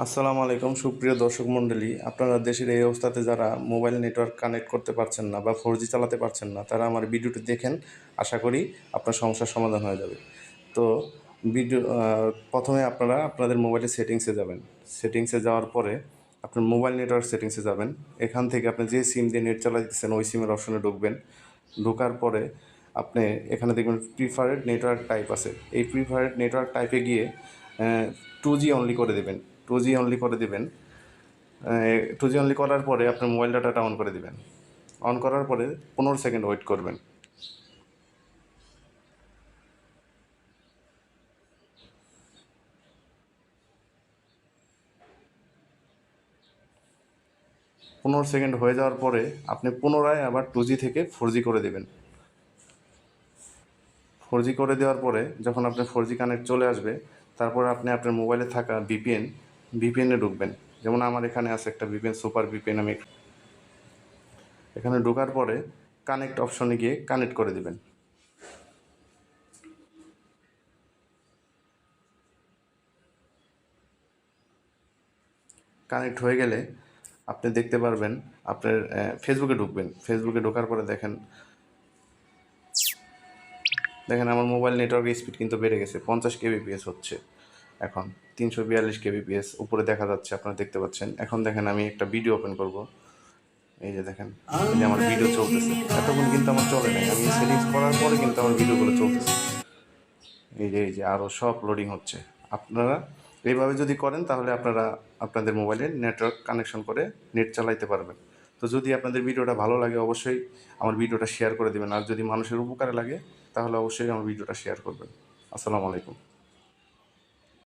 আসসালামু আলাইকুম সুপ্রিয় দর্শক মণ্ডলী, আপনারা দেশের এই অবস্থাতে যারা মোবাইল নেটওয়ার্ক কানেক্ট করতে পারছেন না বা 4G চালাতে পারছেন না, তারা আমার ভিডিওটি দেখেন। আশা করি আপনার সমস্যার সমাধান হয়ে যাবে। তো ভিডিও প্রথমে আপনারা আপনাদের মোবাইলের সেটিংসে যাবেন। সেটিংসে যাওয়ার পরে আপনার মোবাইল নেটওয়ার্ক সেটিংসে যাবেন। এখান থেকে আপনি যে সিম দিয়ে নেট চালাতেছেন ওই সিমের অপশনে ঢুকবেন। ঢোকার পরে আপনি এখানে দেখবেন প্রিফারেড নেটওয়ার্ক টাইপ আছে। এই প্রিফারেড নেটওয়ার্ক টাইপে গিয়ে 2G অনলি করে দেবেন। 2G অনলি করে দেবেন। 2G অনলি করার পরে আপনার মোবাইল ডাটাটা অন করে দেবেন। অন করার পরে 15 সেকেন্ড ওয়েট করবেন। পনেরো সেকেন্ড হয়ে যাওয়ার পরে আপনি পুনরায় আবার 2G থেকে 4G করে দেবেন। 4G করে দেওয়ার পরে যখন আপনার 4G কানেক্ট চলে আসবে, তারপর আপনি আপনার মোবাইলে থাকা ভিপিএনে ঢুকবেন। যেমন আমার এখানে আছে একটা ভিপিএন, সুপার ভিপিএন। আমি এখানে ঢোকার পরে কানেক্ট অপশনে গিয়ে কানেক্ট করে দেবেন। কানেক্ট হয়ে গেলে আপনি দেখতে পারবেন আপনার ফেসবুকে ঢুকবেন। ফেসবুকে ঢোকার পরে দেখেন আমার মোবাইল নেটওয়ার্কের স্পিড কিন্তু বেড়ে গেছে। 50 kbps হচ্ছে এখন। 342 kbps উপরে দেখা যাচ্ছে, আপনারা দেখতে পাচ্ছেন। এখন দেখেন আমি একটা ভিডিও ওপেন করব। এই যে দেখেন, এই যে আমার ভিডিও চলতেছে। এতক্ষণ কিন্তু আমার চলে নাই, আমি সেটিংস করার পরে কিন্তু আমার ভিডিওগুলো চলতেছে। এই যে আরও সব লোডিং হচ্ছে। আপনারা এইভাবে যদি করেন তাহলে আপনারা আপনাদের মোবাইলে নেটওয়ার্ক কানেকশন করে নেট চালাইতে পারবেন। তো যদি আপনাদের ভিডিওটা ভালো লাগে, অবশ্যই আমার ভিডিওটা শেয়ার করে দেবেন। আর যদি মানুষের উপকারে লাগে তাহলে অবশ্যই আমার ভিডিওটা শেয়ার করবেন। আসসালামু আলাইকুম।